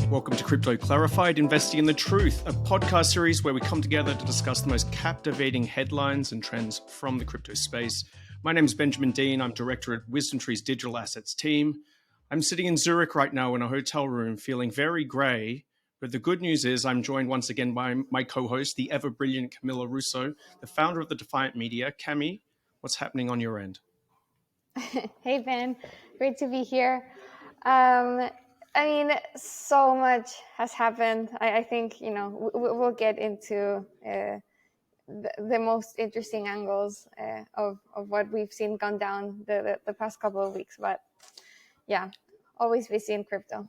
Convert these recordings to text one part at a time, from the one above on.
Welcome to Crypto Clarified, Investing in the Truth, a podcast series where we come together to discuss the most captivating headlines and trends from the crypto space. My name is Benjamin Dean. I'm director at WisdomTree's digital assets team. I'm sitting in Zurich right now in a hotel room feeling very grey, but the good news is I'm joined once again by my co-host, the ever-brilliant Camilla Russo, the founder of the Defiant Media. Cami, what's happening on your end? Hey, Ben. Great to be here. So much has happened. I think, we'll get into the most interesting angles of what we've seen gone down the past couple of weeks. But yeah, always busy in crypto.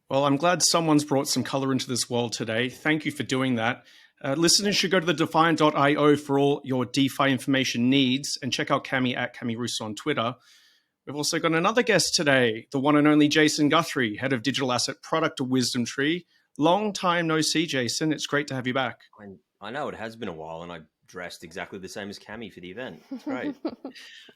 Well, I'm glad someone's brought some color into this world today. Thank you for doing that. Listeners should go to the defiant.io for all your DeFi information needs and check out Cami at Cami Russo on Twitter. We've also got another guest today, the one and only Jason Guthrie, head of digital asset product at WisdomTree. Long time no see, Jason. It's great to have you back. I know it has been a while, and I dressed exactly the same as Cami for the event. It's great.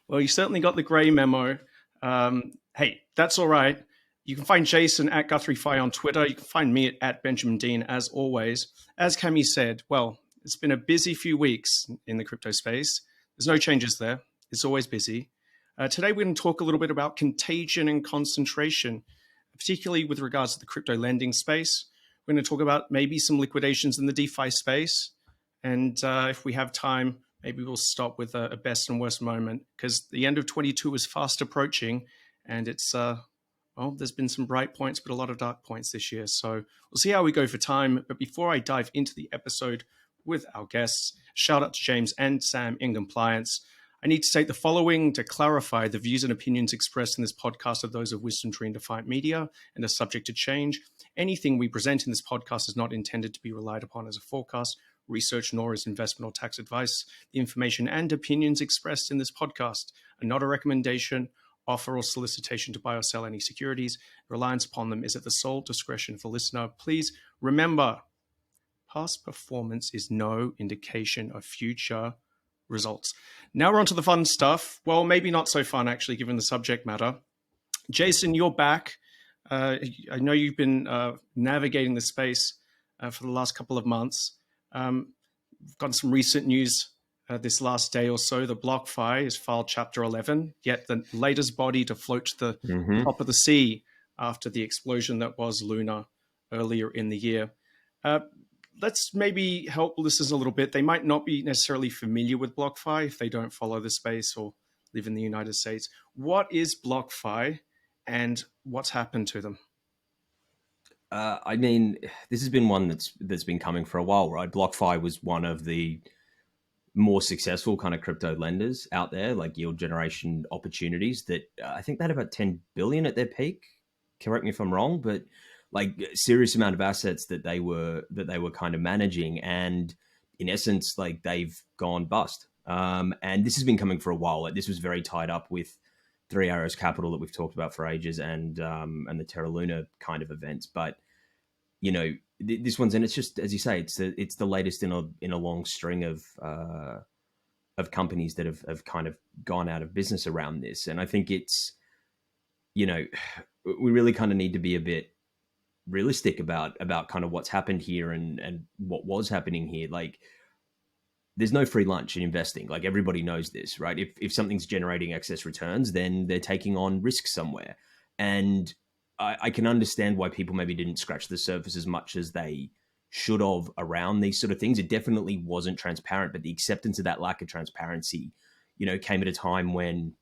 Well, you certainly got the grey memo. Hey, that's all right. You can find Jason at GuthrieFi on Twitter. You can find me at Benjamin Dean, as always. As Cami said, well, it's been a busy few weeks in the crypto space. There's no changes there. It's always busy. Today, we're going to talk a little bit about contagion and concentration, particularly with regards to the crypto lending space. We're going to talk about maybe some liquidations in the DeFi space. And if we have time, maybe we'll stop with a best and worst moment, because the end of 22 is fast approaching. And it's, there's been some bright points, but a lot of dark points this year. So we'll see how we go for time. But before I dive into the episode with our guests, shout out to James and Sam in compliance. I need to state the following to clarify: the views and opinions expressed in this podcast are those of WisdomTree and Defiant Media and are subject to change. Anything we present in this podcast is not intended to be relied upon as a forecast, research, nor as investment or tax advice. The information and opinions expressed in this podcast are not a recommendation, offer, or solicitation to buy or sell any securities. Reliance upon them is at the sole discretion of the listener. Please remember, past performance is no indication of future results. Now we're on to the fun stuff. Well, maybe not so fun, actually, given the subject matter. Jason, you're back. I know you've been navigating the space for the last couple of months. We've got some recent news this last day or so. The BlockFi has filed Chapter 11, yet the latest body to float to the top of the sea after the explosion that was Luna earlier in the year. Let's maybe help listeners a little bit. They might not be necessarily familiar with BlockFi if they don't follow the space or live in the United States. What is BlockFi and what's happened to them? This has been one that's been coming for a while, right? BlockFi was one of the more successful kind of crypto lenders out there, like yield generation opportunities that I think they had about 10 billion at their peak. Correct me if I'm wrong, but like a serious amount of assets that they were kind of managing, and in essence, like they've gone bust. And this has been coming for a while. Like this was very tied up with Three Arrows Capital that we've talked about for ages, and the Terra Luna kind of events. But this one's, and it's just, as you say, it's the latest in a long string of companies that have kind of gone out of business around this. And I think it's, we really kind of need to be a bit realistic about kind of what's happened here and what was happening here. Like there's no free lunch in investing. Like everybody knows this, right? If something's generating excess returns, then they're taking on risk somewhere. And I can understand why people maybe didn't scratch the surface as much as they should have around these sort of things. It definitely wasn't transparent, but the acceptance of that lack of transparency, came at a time when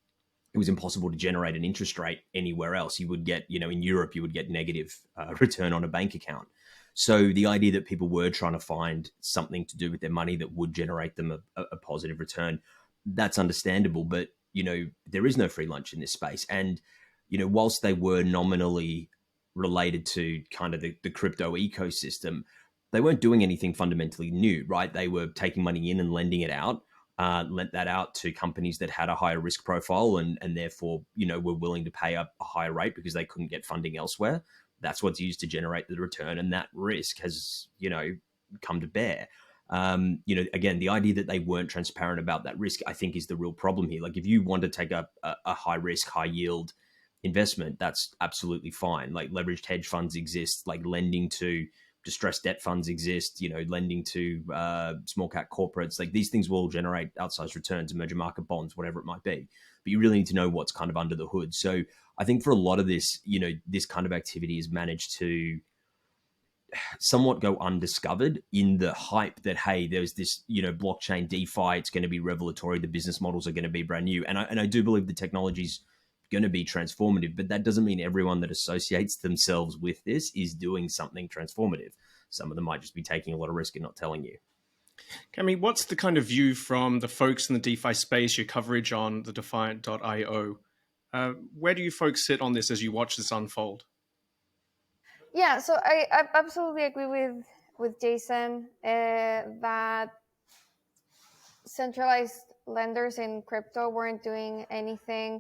it was impossible to generate an interest rate anywhere else. You would get, in Europe, you would get negative return on a bank account. So the idea that people were trying to find something to do with their money that would generate them a positive return, that's understandable. But, there is no free lunch in this space. And, whilst they were nominally related to kind of the crypto ecosystem, they weren't doing anything fundamentally new, right? They were taking money in and lending it out. Lent that out to companies that had a higher risk profile and therefore, were willing to pay a higher rate because they couldn't get funding elsewhere. That's what's used to generate the return. And that risk has, come to bear. Again, the idea that they weren't transparent about that risk, I think is the real problem here. Like if you want to take a high risk, high yield investment, that's absolutely fine. Like leveraged hedge funds exist, like lending to distressed debt funds exist, lending to small cap corporates. Like these things will generate outsized returns, emerging market bonds, whatever it might be. But you really need to know what's kind of under the hood. So I think for a lot of this, this kind of activity has managed to somewhat go undiscovered in the hype that, hey, there's this, blockchain DeFi, it's going to be revelatory, the business models are going to be brand new. And I do believe the technology's going to be transformative, but that doesn't mean everyone that associates themselves with this is doing something transformative. Some of them might just be taking a lot of risk and not telling you. Cami, what's the kind of view from the folks in the DeFi space, your coverage on the Defiant.io? Where do you folks sit on this as you watch this unfold? Yeah, so I absolutely agree with Jason that centralized lenders in crypto weren't doing anything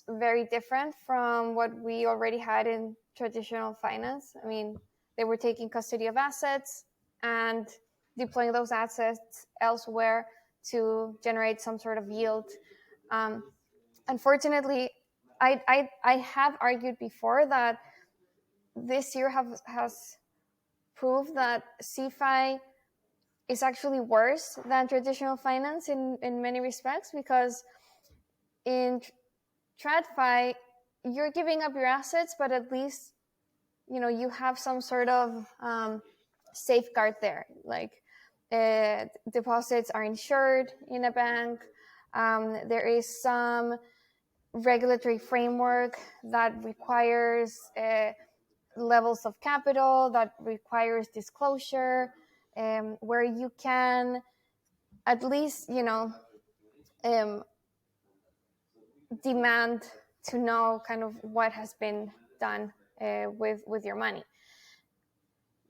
very different from what we already had in traditional finance. I mean, they were taking custody of assets and deploying those assets elsewhere to generate some sort of yield. Unfortunately, I have argued before that this year has proved that CeFi is actually worse than traditional finance in many respects, because in TradFi, you're giving up your assets, but at least, you have some sort of safeguard there. Like deposits are insured in a bank. There is some regulatory framework that requires levels of capital, that requires disclosure, where you can at least, demand to know kind of what has been done with your money.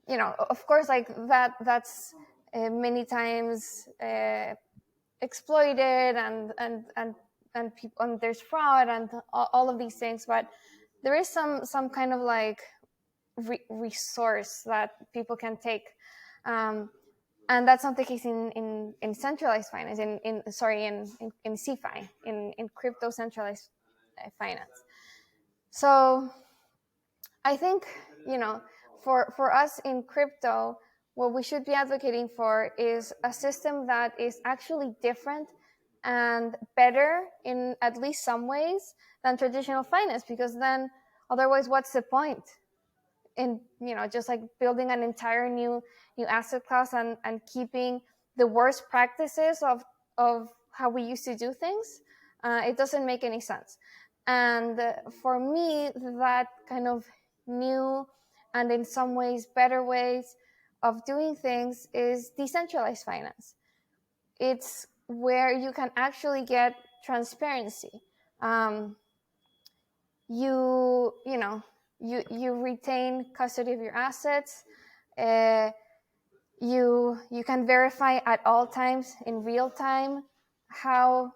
Of course, like that's many times exploited, and people, and there's fraud and all of these things, but there is some kind of like resource that people can take, and that's not the case in centralized finance, in CeFi, in crypto centralized finance. So I think, for us in crypto, what we should be advocating for is a system that is actually different and better in at least some ways than traditional finance, because then otherwise what's the point in, just like building an entire new asset class and keeping the worst practices of how we used to do things? It doesn't make any sense. And for me, that kind of new and in some ways better ways of doing things is decentralized finance. It's where you can actually get transparency. You retain custody of your assets. You can verify at all times in real time how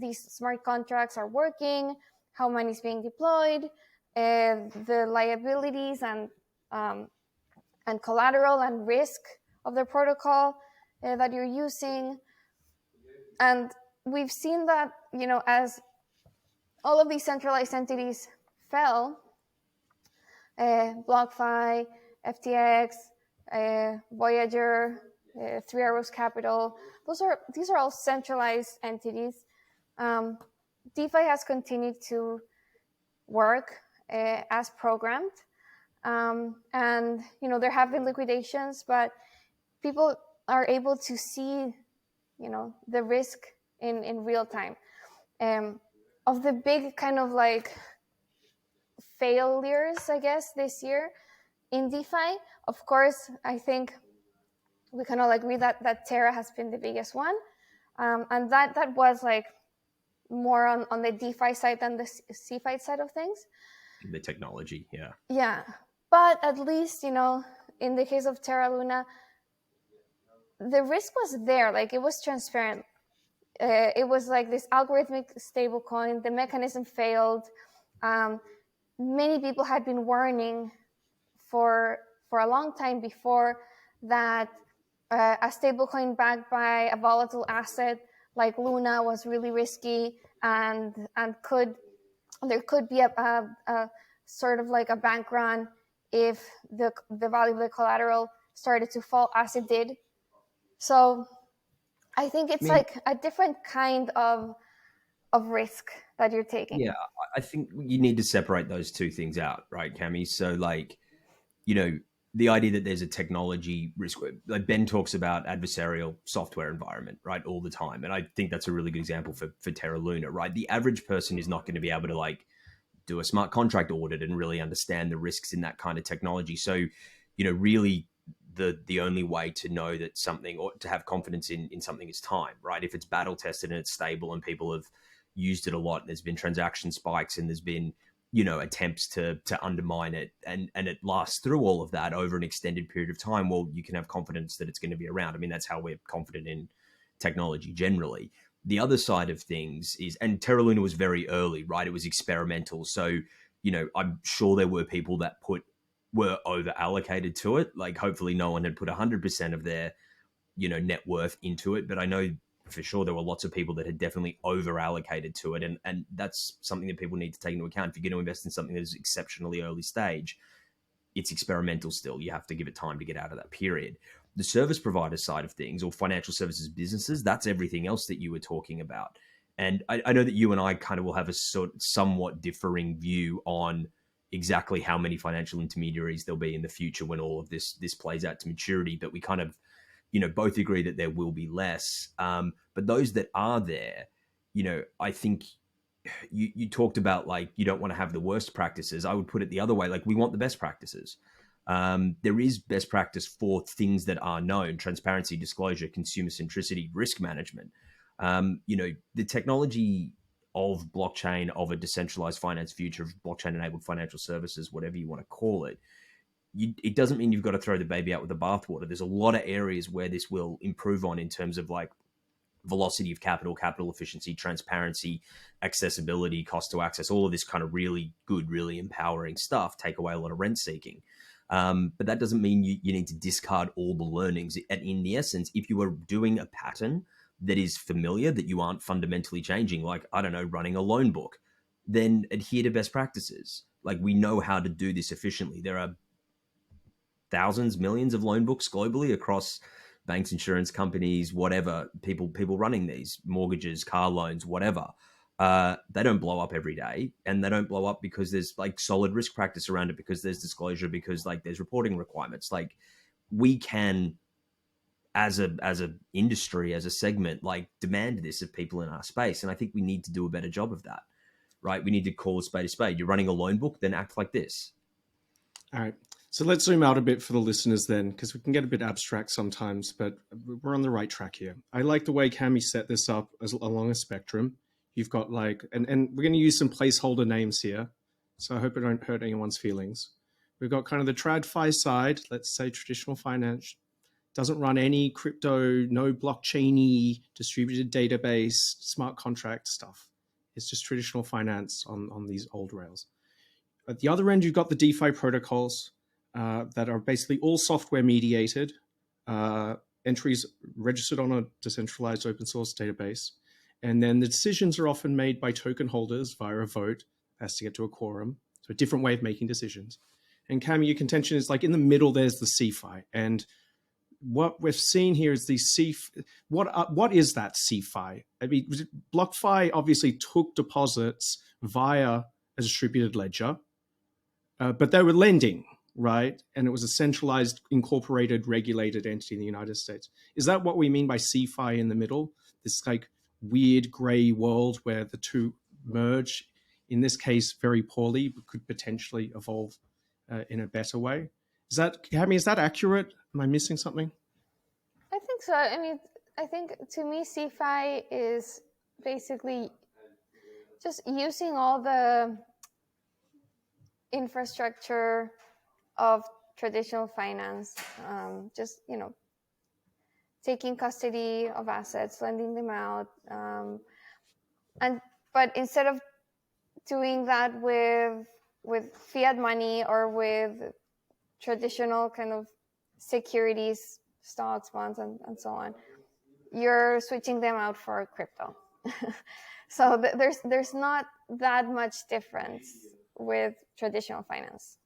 these smart contracts are working, how money is being deployed, the liabilities and collateral and risk of the protocol that you're using. And we've seen that, as all of these centralized entities fell, BlockFi, FTX, Voyager, Three Arrows Capital, these are all centralized entities. DeFi has continued to work as programmed, and there have been liquidations, but people are able to see the risk in real time. Of the big kind of like failures, I guess, this year in DeFi, of course, I think we can all agree that Terra has been the biggest one, and that was like more on the DeFi side than the CeFi side of things. The technology, yeah. Yeah, but at least, in the case of Terra Luna, the risk was there. Like, it was transparent. It was like this algorithmic stablecoin. The mechanism failed. Many people had been warning for a long time before that a stablecoin backed by a volatile asset like Luna was really risky, and there could be a sort of like a bank run if the value of the collateral started to fall as it did. So I think it's like a different kind of risk that you're taking. Yeah, I think you need to separate those two things out, right, Cami? So, like, you know, the idea that there's a technology risk, like Ben talks about adversarial software environment, right, all the time. And I think that's a really good example for Terra Luna, right? The average person is not going to be able to like do a smart contract audit and really understand the risks in that kind of technology. So, you know, really the only way to know that something, or to have confidence in something, is time, right? If it's battle tested and it's stable and people have used it a lot, and there's been transaction spikes and there's been, you know, attempts to undermine it, and it lasts through all of that over an extended period of time, well, you can have confidence that it's going to be around. I mean, that's how we're confident in technology generally. The other side of things is, and Terra Luna was very early, right? It was experimental. So, you know, I'm sure there were people that were over allocated to it. Like, hopefully no one had put 100% of their, you know, net worth into it. But I know for sure there were lots of people that had definitely over allocated to it. And that's something that people need to take into account. If you're going to invest in something that is exceptionally early stage, it's experimental still. You have to give it time to get out of that period. The service provider side of things, or financial services businesses, that's everything else that you were talking about. And I know that you and I kind of will have a somewhat differing view on exactly how many financial intermediaries there'll be in the future when all of this plays out to maturity. But we kind of, you know, both agree that there will be less. But those that are there, you know, I think you talked about, like, you don't want to have the worst practices. I would put it the other way. Like, we want the best practices. There is best practice for things that are known: transparency, disclosure, consumer centricity, risk management. You know, the technology of blockchain, of a decentralized finance future, of blockchain enabled financial services, whatever you want to call it, it doesn't mean you've got to throw the baby out with the bathwater. There's a lot of areas where this will improve on, in terms of like velocity of capital, capital efficiency, transparency, accessibility, cost to access, all of this kind of really good, really empowering stuff. Take away a lot of rent seeking. But that doesn't mean you need to discard all the learnings. And in the essence, if you are doing a pattern that is familiar, that you aren't fundamentally changing, like, I don't know, running a loan book, then adhere to best practices. Like, we know how to do this efficiently. There are thousands, millions of loan books globally across banks, insurance companies, whatever, people running these mortgages, car loans, whatever. They don't blow up every day, and they don't blow up because there's like solid risk practice around it, because there's disclosure, because like there's reporting requirements. Like, we can, as a industry, as a segment, like, demand this of people in our space. And I think we need to do a better job of that, right? We need to call a spade a spade. You're running a loan book, then act like this. All right. So let's zoom out a bit for the listeners then, because we can get a bit abstract sometimes, but we're on the right track here. I like the way Cami set this up as along a spectrum. You've got like, and we're going to use some placeholder names here, so I hope it don't hurt anyone's feelings. We've got kind of the TradFi side, let's say traditional finance, doesn't run any crypto, no blockchain-y, distributed database, smart contract stuff. It's just traditional finance on these old rails. At the other end, you've got the DeFi protocols that are basically all software mediated, entries registered on a decentralized open source database. And then the decisions are often made by token holders via a vote. It has to get to a quorum. So a different way of making decisions. And Cami, your contention is like in the middle, there's the CeFi. And what we've seen here is the CeFi. What is that CeFi? I mean, BlockFi obviously took deposits via a distributed ledger, but they were lending, right? And it was a centralized, incorporated, regulated entity in the United States. Is that what we mean by CeFi in the middle? This like weird gray world where the two merge, in this case, very poorly, but could potentially evolve in a better way. Is that, Cami, is that accurate? Am I missing something? I think so. I mean, I think to me, CeFi is basically just using all the infrastructure of traditional finance, just, you know, taking custody of assets, lending them out, but instead of doing that with fiat money or with traditional kind of securities, stocks, bonds, and so on, you're switching them out for crypto. So there's not that much difference with traditional finance.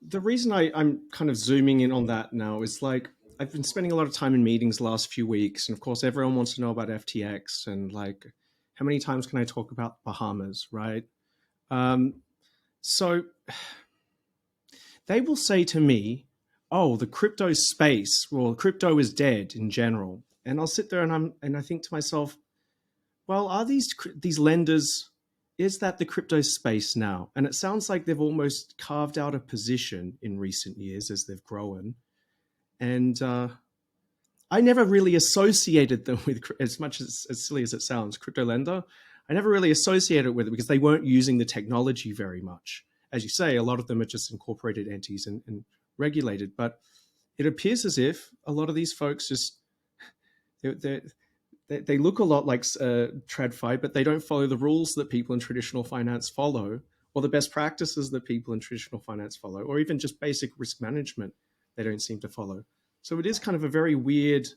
The reason I'm kind of zooming in on that now is like I've been spending a lot of time in meetings the last few weeks, and of course everyone wants to know about FTX and like how many times can I talk about Bahamas, right? So they will say to me, "Oh, the crypto space, well, crypto is dead in general," and I'll sit there and I think to myself, well, are these lenders? Is that the crypto space now? And it sounds like they've almost carved out a position in recent years as they've grown. And I never really associated them with, as much as silly as it sounds, crypto lender. I never really associated with it because they weren't using the technology very much. As you say, a lot of them are just incorporated entities and regulated. But it appears as if a lot of these folks just they look a lot like TradFi, but they don't follow the rules that people in traditional finance follow, or the best practices that people in traditional finance follow, or even just basic risk management they don't seem to follow. So it is kind of a very weird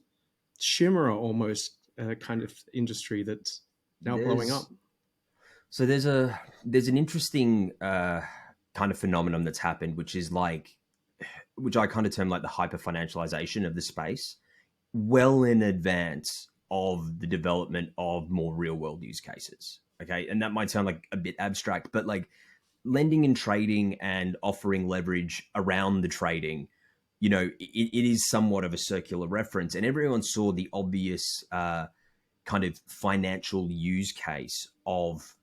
chimera almost kind of industry that's now blowing up. So there's an interesting kind of phenomenon that's happened, which I kind of term like the hyper financialization of the space, well in advance of the development of more real world use cases. Okay. And that might sound like a bit abstract, but like lending and trading and offering leverage around the trading, it is somewhat of a circular reference. And everyone saw the obvious kind of financial use case of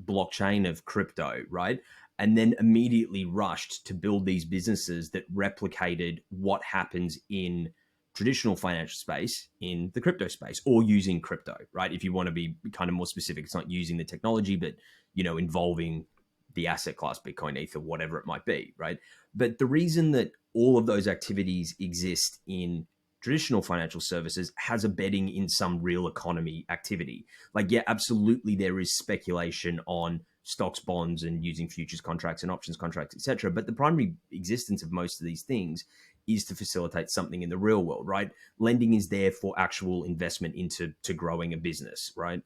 blockchain, of crypto, right? And then immediately rushed to build these businesses that replicated what happens in traditional financial space in the crypto space, or using crypto, right? If you want to be kind of more specific, it's not using the technology, but involving the asset class, Bitcoin, Ether, whatever it might be, right? But the reason that all of those activities exist in traditional financial services has a bedding in some real economy activity. Like, yeah, absolutely, there is speculation on stocks, bonds, and using futures contracts and options contracts, etc. But the primary existence of most of these things is to facilitate something in the real world, right? Lending is there for actual investment into growing a business, right?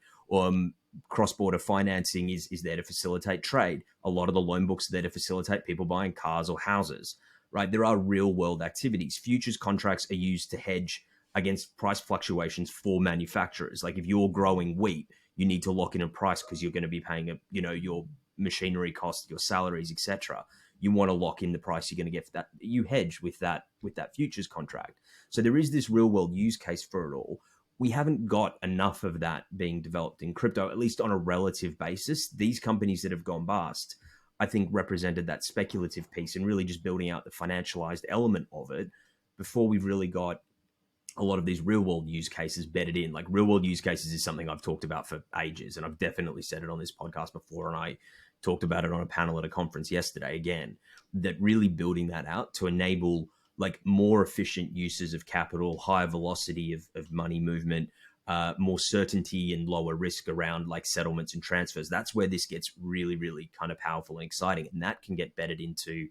Cross-border financing is there to facilitate trade. A lot of the loan books are there to facilitate people buying cars or houses, right? There are real world activities. Futures contracts are used to hedge against price fluctuations for manufacturers. Like if you're growing wheat, you need to lock in a price because you're going to be paying your machinery costs, your salaries, etc. You want to lock in the price you're going to get for that. You hedge with that futures contract. So there is this real world use case for it all. We haven't got enough of that being developed in crypto, at least on a relative basis. These companies that have gone bust, I think, represented that speculative piece and really just building out the financialized element of it before we've really got a lot of these real world use cases bedded in. Like real world use cases is something I've talked about for ages, and I've definitely said it on this podcast before, and I talked about it on a panel at a conference yesterday again, that really building that out to enable like more efficient uses of capital, higher velocity of money movement, more certainty and lower risk around like settlements and transfers. That's where this gets really, really kind of powerful and exciting. And that can get bedded into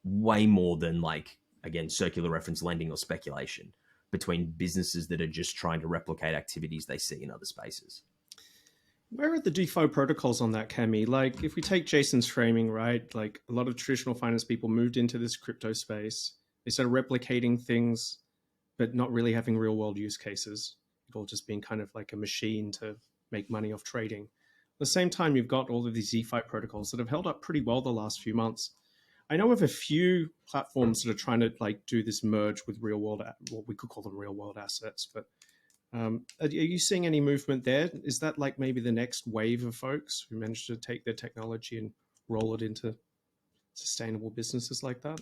way more than like, again, circular reference lending or speculation between businesses that are just trying to replicate activities they see in other spaces. Where are the DeFi protocols on that, Cami? Like, if we take Jason's framing, right? Like, a lot of traditional finance people moved into this crypto space. They started replicating things, but not really having real world use cases. It all just being kind of like a machine to make money off trading. At the same time, you've got all of these DeFi protocols that have held up pretty well the last few months. I know of a few platforms that are trying to like do this merge with real world, what we could call them real world assets, but are you seeing any movement there? Is that like maybe the next wave of folks who managed to take their technology and roll it into sustainable businesses like that,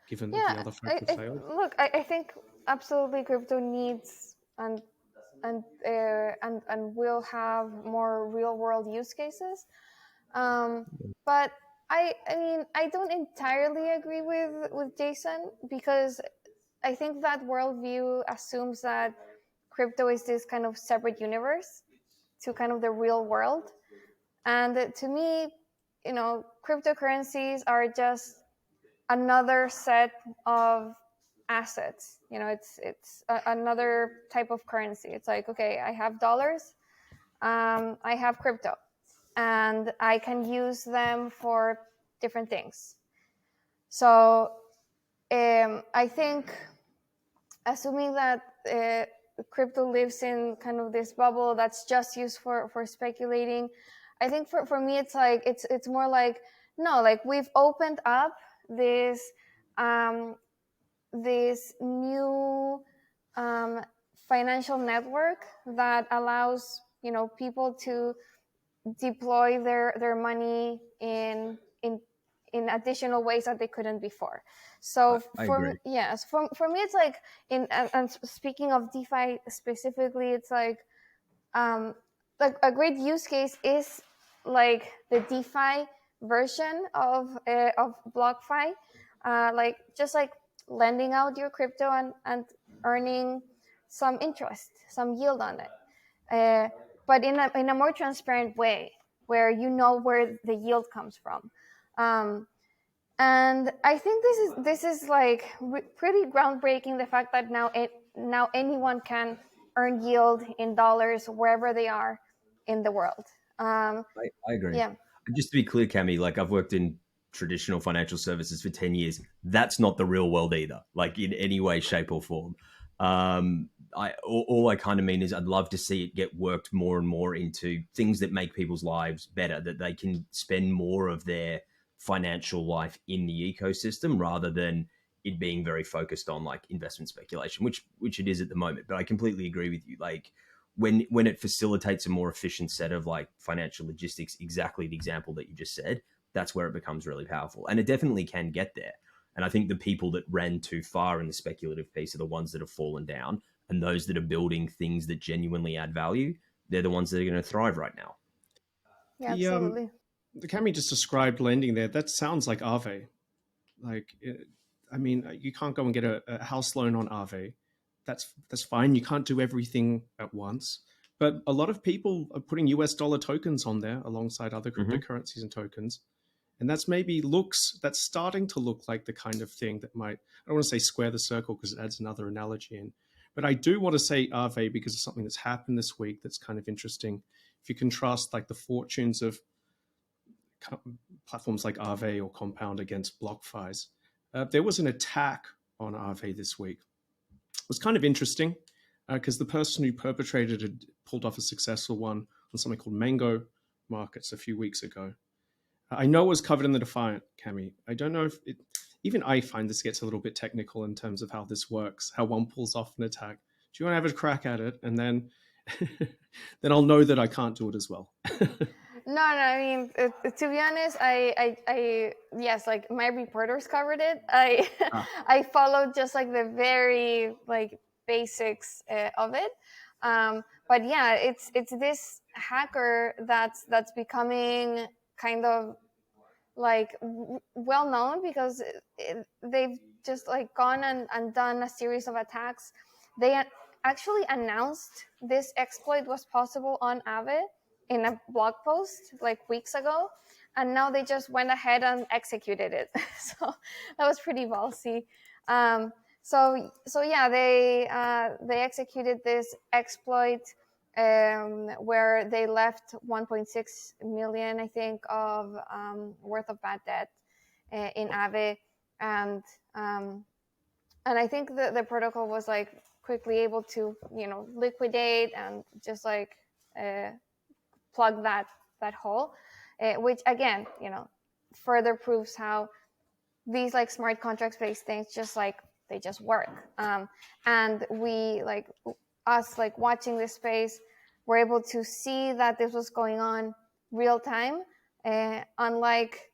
given that the other folks have failed? Look, I think absolutely crypto needs and will have more real world use cases. But I mean, I don't entirely agree with Jason, because I think that worldview assumes that crypto is this kind of separate universe to kind of the real world. And to me, cryptocurrencies are just another set of assets. It's another type of currency. It's like, okay, I have dollars. I have crypto, and I can use them for different things. So I think, assuming that crypto lives in kind of this bubble that's just used for speculating, I think for me it's like it's more like, no, like we've opened up this this new financial network that allows, you know, people to deploy their money in additional ways that they couldn't before. So I agree. yes, for me it's like, and speaking of DeFi specifically, it's like a great use case is like the DeFi version of BlockFi, like just like lending out your crypto and earning some interest, some yield on it, but in a more transparent way, where you know where the yield comes from. And I think this is like pretty groundbreaking. The fact that now anyone can earn yield in dollars wherever they are in the world. I agree. Yeah. Just to be clear, Cami, like I've worked in traditional financial services for 10 years. That's not the real world either, like in any way, shape, or form. All I kind of mean is I'd love to see it get worked more and more into things that make people's lives better, that they can spend more of their financial life in the ecosystem rather than it being very focused on like investment speculation, which it is at the moment. But I completely agree with you. Like when it facilitates a more efficient set of like financial logistics, exactly the example that you just said, that's where it becomes really powerful. And it definitely can get there. And I think the people that ran too far in the speculative piece are the ones that have fallen down. And those that are building things that genuinely add value, they're the ones that are going to thrive right now. Yeah, The absolutely. the Cami just described lending there. That sounds like Aave. Like, I mean, you can't go and get a house loan on Aave. That's fine. You can't do everything at once. But a lot of people are putting US dollar tokens on there alongside other cryptocurrencies and tokens. And that's starting to look like the kind of thing that might, I don't want to say square the circle because it adds another analogy in, but I do want to say Aave because of something that's happened this week that's kind of interesting. If you contrast like the fortunes of platforms like Aave or Compound against BlockFi's, there was an attack on Aave this week. It was kind of interesting because the person who perpetrated it pulled off a successful one on something called Mango Markets a few weeks ago. I know it was covered in the Defiant, Cami. I don't know if even I find this gets a little bit technical in terms of how this works, how one pulls off an attack. Do you want to have a crack at it? And then then I'll know that I can't do it as well. No, I mean, to be honest, I yes, like my reporters covered it. I followed just like the very like basics of it. But yeah, it's this hacker that's becoming kind of like well known because they've just like gone and done a series of attacks. They actually announced this exploit was possible on Aave in a blog post like weeks ago, and now they just went ahead and executed it. So that was pretty ballsy. So yeah, they executed this exploit where they left 1.6 million, I think, of worth of bad debt in Aave, and I think the protocol was like quickly able to liquidate and just like plug that hole, which again further proves how these like smart contracts based things just like they just work. And we like us like watching this space, we're able to see that this was going on real time, unlike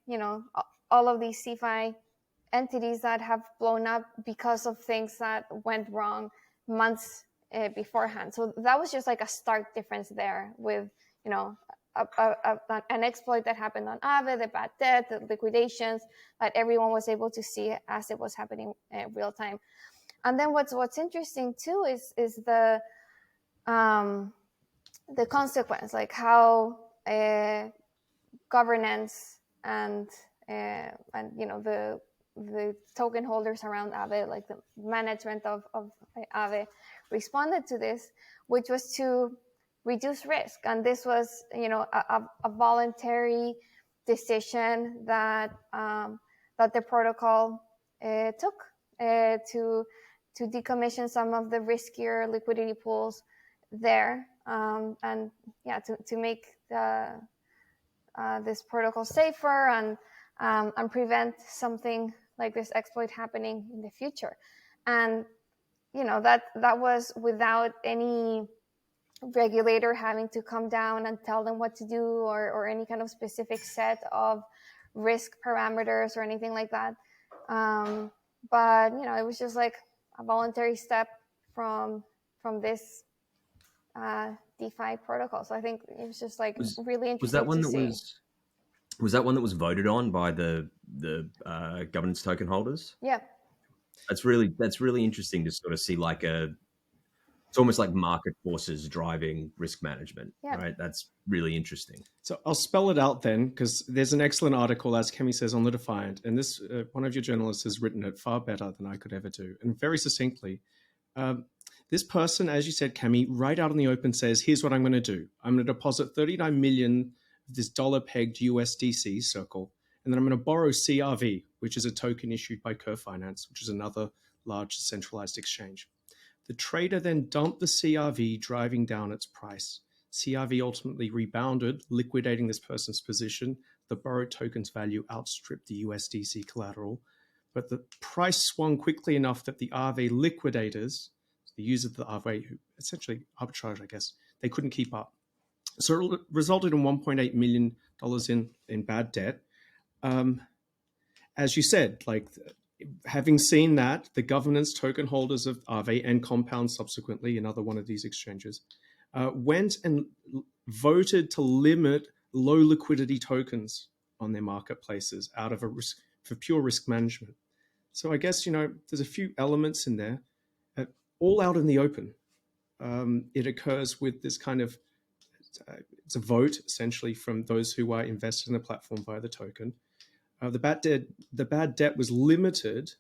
all of these CeFi entities that have blown up because of things that went wrong months beforehand. So that was just like a stark difference there with an exploit that happened on Aave, the bad debt, the liquidations that everyone was able to see as it was happening real time. And then what's interesting too is the consequence, like how governance and the token holders around Aave, like the management of Aave, responded to this, which was to reduce risk. And this was, a voluntary decision that that the protocol took to decommission some of the riskier liquidity pools there, and to make this protocol safer and prevent something like this exploit happening in the future. And that was without any regulator having to come down and tell them what to do, or any kind of specific set of risk parameters or anything like that. But it was just like a voluntary step from this DeFi protocol. So I think it was just like really interesting. Was that one that was voted on by the governance token holders? Yeah. That's really interesting to sort of see, like it's almost like market forces driving risk management, right? That's really interesting. So I'll spell it out then, because there's an excellent article, as Cami says, on The Defiant, and this one of your journalists has written it far better than I could ever do, and very succinctly. This person, as you said, Cami, right out in the open says, here's what I'm going to do. I'm going to deposit 39 million of this dollar-pegged USDC circle, and then I'm going to borrow CRV, which is a token issued by Finance, which is another large centralized exchange. The trader then dumped the CRV, driving down its price. CRV ultimately rebounded, liquidating this person's position. The borrowed token's value outstripped the USDC collateral, but the price swung quickly enough that the Aave liquidators, the users of the Aave, who essentially arbitrage, I guess, they couldn't keep up. So it resulted in $1.8 million in bad debt. As you said, like, having seen that, the governance token holders of Aave and Compound subsequently, another one of these exchanges, went and voted to limit low liquidity tokens on their marketplaces out of for pure risk management. So I guess, there's a few elements in there, all out in the open. It occurs with this kind of, it's a vote essentially from those who are invested in the platform via the token. The bad debt was limited,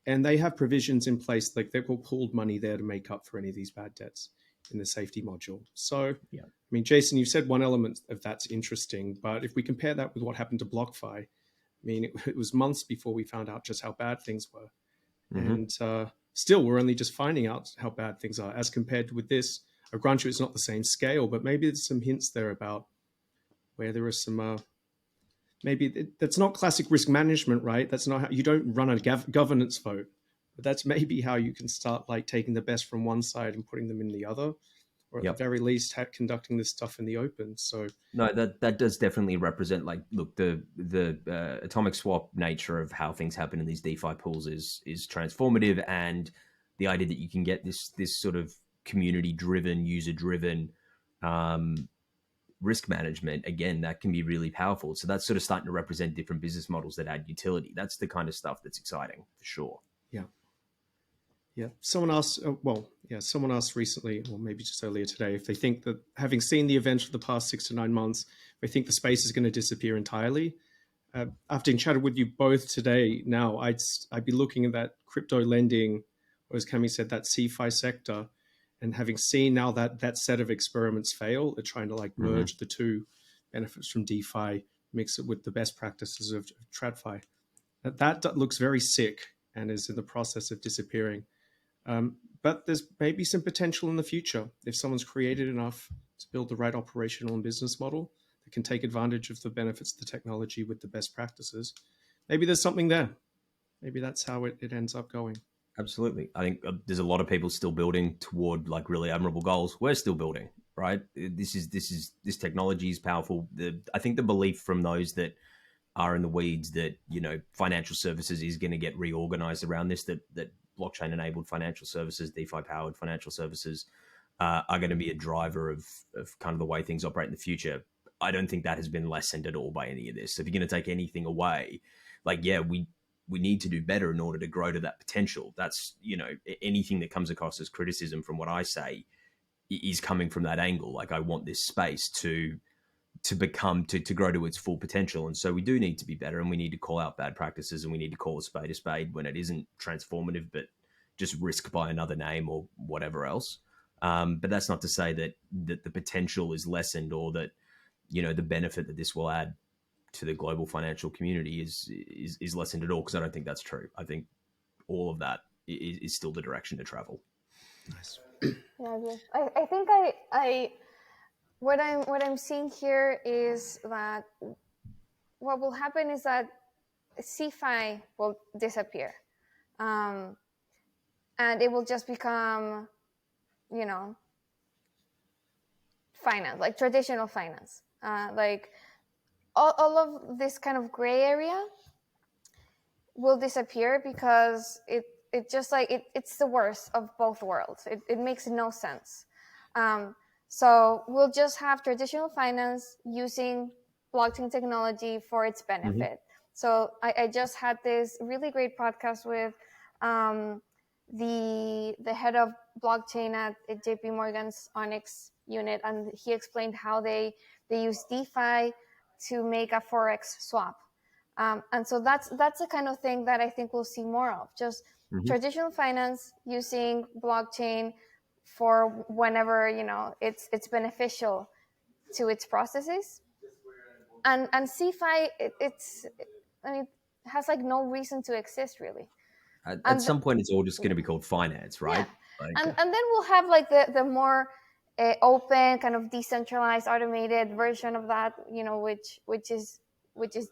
and they have provisions in place, like they've all pooled money there to make up for any of these bad debts in the safety module. So, yeah. I mean, Jason, you said one element of that's interesting, but if we compare that with what happened to BlockFi, I mean, it was months before we found out just how bad things were. And still, we're only just finding out how bad things are as compared with this. I grant you it's not the same scale, but maybe there's some hints there about where there are some... maybe that's not classic risk management, right? That's not how you don't run a governance vote, but that's maybe how you can start, like, taking the best from one side and putting them in the other, or at the very least conducting this stuff in the open. So no, that does definitely represent, like, look, the atomic swap nature of how things happen in these DeFi pools is transformative, and the idea that you can get this sort of community driven, user driven risk management, again, that can be really powerful. So that's sort of starting to represent different business models that add utility. That's the kind of stuff that's exciting for sure. Yeah. Someone asked recently, or maybe just earlier today, if they think that, having seen the events of the past 6 to 9 months, they think the space is going to disappear entirely. After chatted with you both today, now I'd be looking at that crypto lending, or as Cami said, that CeFi sector, and having seen now that set of experiments fail, they're trying to like merge the two benefits from DeFi, mix it with the best practices of TradFi. That looks very sick and is in the process of disappearing. But there's maybe some potential in the future if someone's created enough to build the right operational and business model that can take advantage of the benefits of the technology with the best practices. Maybe there's something there. Maybe that's how it ends up going. Absolutely. I think there's a lot of people still building toward like really admirable goals. We're still building, right? This technology is powerful. I think the belief from those that are in the weeds that, financial services is going to get reorganized around this, that blockchain enabled financial services, DeFi powered financial services are going to be a driver of kind of the way things operate in the future. I don't think that has been lessened at all by any of this. So if you're going to take anything away, we need to do better in order to grow to that potential. That's, anything that comes across as criticism from what I say is coming from that angle. Like, I want this space to grow to its full potential. And so we do need to be better, and we need to call out bad practices, and we need to call a spade when it isn't transformative, but just risk by another name or whatever else. But that's not to say that the potential is lessened, or that, you know, the benefit that this will add to the global financial community is lessened at all, because I don't think that's true. I think all of that is still the direction to travel. Nice. Yeah, I think what I'm seeing here is that what will happen is that CeFi will disappear, and it will just become, you know, finance, like traditional finance, like all of this kind of gray area will disappear, because it just like it's the worst of both worlds. It makes no sense. So we'll just have traditional finance using blockchain technology for its benefit. So I just had this really great podcast with the head of blockchain at JP Morgan's Onyx unit, and he explained how they use DeFi to make a forex swap. And so that's the kind of thing that I think we'll see more of, just traditional finance using blockchain for whenever, you know, it's beneficial to its processes. And CeFi, it's I mean, it has like no reason to exist really. At some point, it's all just going to be called finance, right? Yeah. Like, And then we'll have like the more open, kind of decentralized, automated version of that, you know, which is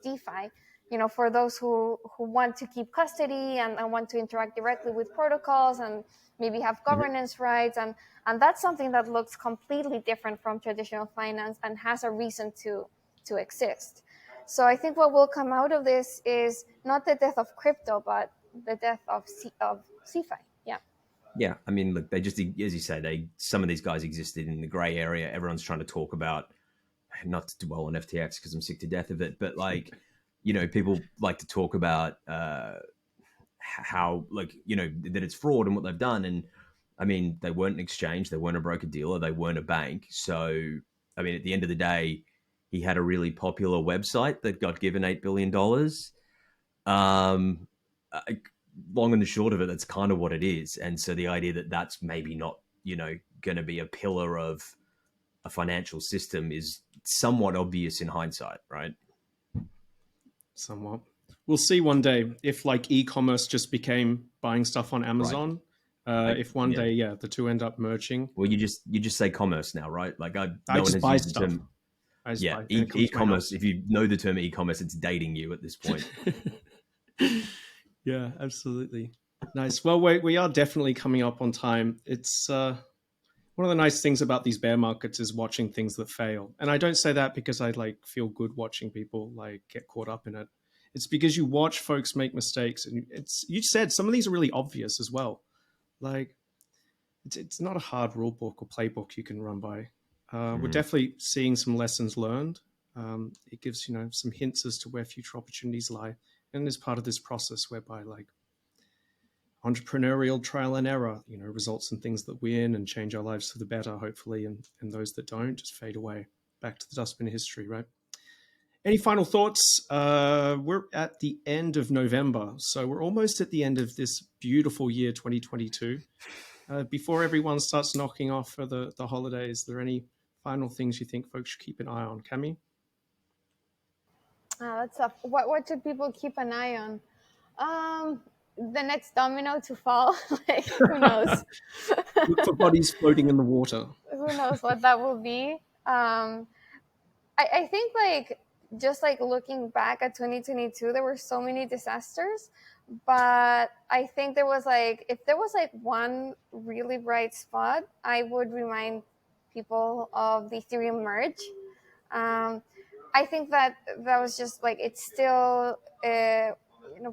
DeFi. You know, for those who want to keep custody and want to interact directly with protocols and maybe have governance rights, and that's something that looks completely different from traditional finance and has a reason to exist. So I think what will come out of this is not the death of crypto, but the death of CeFi. Yeah. Yeah, I mean, look, they just, as you say, some of these guys existed in the gray area. Everyone's trying to talk about, not to dwell on FTX because I'm sick to death of it, but like, you know, people like to talk about how, like, you know, that it's fraud and what they've done. And I mean, they weren't an exchange, they weren't a broker dealer, they weren't a bank. So, I mean, at the end of the day, he had a really popular website that got given $8 billion. Long and the short of it, that's kind of what it is. And so the idea that that's maybe not, you know, going to be a pillar of a financial system is somewhat obvious in hindsight, right? Somewhat. We'll see one day if like e-commerce just became buying stuff on Amazon. Right. If one day, the two end up merging. Well, you just say commerce now, right? Like no one has buy used stuff. the term. E-commerce. If you know the term e-commerce, it's dating you at this point. Yeah, absolutely. Nice. Well, we are definitely coming up on time. It's one of the nice things about these bear markets is watching things that fail. And I don't say that because I like feel good watching people like get caught up in it. It's because you watch folks make mistakes, and you said some of these are really obvious as well. Like it's not a hard rule book or playbook you can run by. We're definitely seeing some lessons learned. It gives, you know, some hints as to where future opportunities lie. And as part of this process whereby like entrepreneurial trial and error, you know, results in things that win and change our lives for the better, hopefully, and those that don't just fade away back to the dustbin of history, right? Any final thoughts? We're at the end of November, so we're almost at the end of this beautiful year 2022. Before everyone starts knocking off for the holidays, are there any final things you think folks should keep an eye on? Cami? That's tough. What should people keep an eye on? The next domino to fall. Like, who knows? Look for bodies floating in the water. Who knows what that will be? I think like just like looking back at 2022, there were so many disasters, but I think there was like, if there was like one really bright spot, I would remind people of the Ethereum merge. I think that was just like, it's still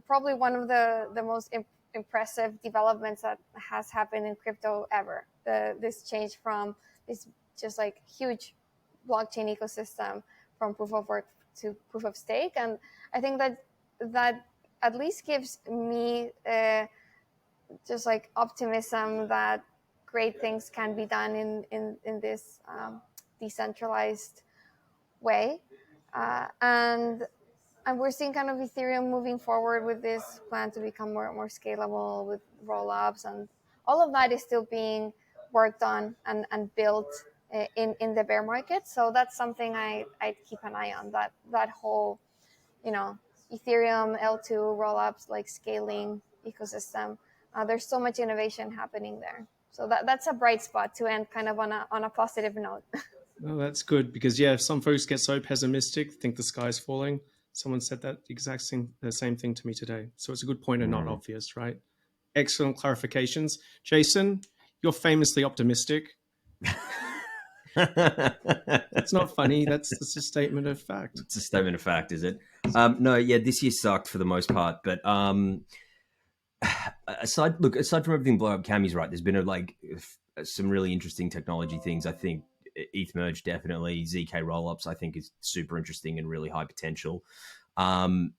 probably one of the most impressive developments that has happened in crypto ever. This change from this just like huge blockchain ecosystem from proof of work to proof of stake, and I think that at least gives me just like optimism that great things can be done in this decentralized way, and we're seeing kind of Ethereum moving forward with this plan to become more scalable with roll-ups, and all of that is still being worked on and built in the bear market. So that's something I keep an eye on, that whole, Ethereum L2 rollups, like scaling ecosystem. There's so much innovation happening there. So that's a bright spot to end kind of on a positive note. Well, that's good because if some folks get so pessimistic, think the sky's falling. Someone said that the same thing to me today. So it's a good point and not obvious, right? Excellent clarifications. Jason, you're famously optimistic. That's not funny. That's a statement of fact. It's a statement of fact, is it? No, this year sucked for the most part. But aside from everything blow up, Cami's right. There's been some really interesting technology things. I think ETH merge definitely. ZK rollups I think is super interesting and really high potential. The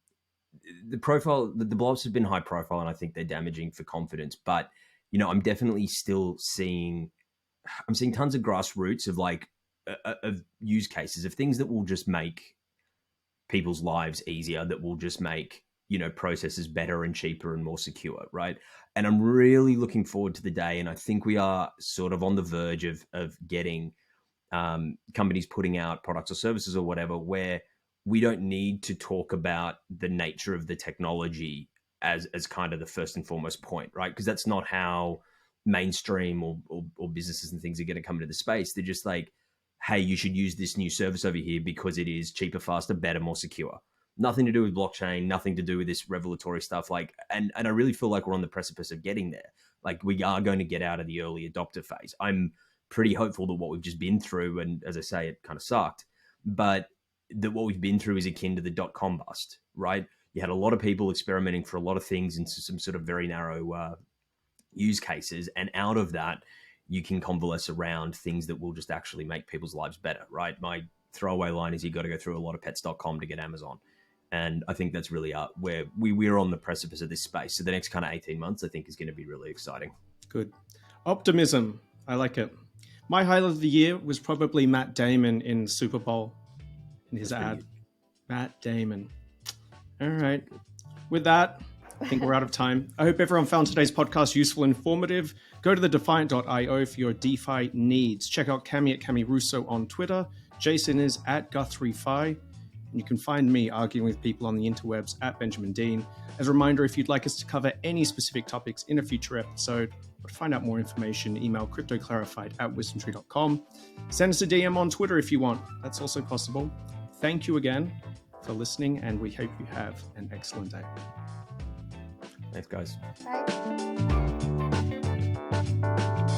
blowups have been high profile, and I think they're damaging for confidence. But I'm definitely still seeing tons of grassroots of use cases of things that will just make people's lives easier, that will just make processes better and cheaper and more secure, right? And I'm really looking forward to the day, and I think we are sort of on the verge of getting companies putting out products or services or whatever where we don't need to talk about the nature of the technology as kind of the first and foremost point, right? Because that's not how mainstream or businesses and things are going to come into the space. They're just like, hey, you should use this new service over here because it is cheaper, faster, better, more secure. Nothing to do with blockchain, nothing to do with this revelatory stuff. And I really feel like we're on the precipice of getting there. Like, we are going to get out of the early adopter phase. I'm pretty hopeful that what we've just been through, and as I say, it kind of sucked, but that what we've been through is akin to the dot-com bust, right? You had a lot of people experimenting for a lot of things into some sort of very narrow use cases. And out of that, you can convalesce around things that will just actually make people's lives better, right? My throwaway line is you got to go through a lot of pets.com to get Amazon. And I think that's really where we're on the precipice of this space. So the next kind of 18 months, I think, is going to be really exciting. Good. Optimism. I like it. My highlight of the year was probably Matt Damon in Super Bowl in his ad. Matt Damon. All right. With that, I think we're out of time. I hope everyone found today's podcast useful and informative. Go to the defiant.io for your DeFi needs. Check out Cami at Cami Russo on Twitter. Jason is at Guthrie5. And you can find me arguing with people on the interwebs at Benjamin Dean. As a reminder, if you'd like us to cover any specific topics in a future episode, or to find out more information, email cryptoclarified@wisdomtree.com. Send us a DM on Twitter if you want. That's also possible. Thank you again for listening, and we hope you have an excellent day. Thanks, guys. Bye.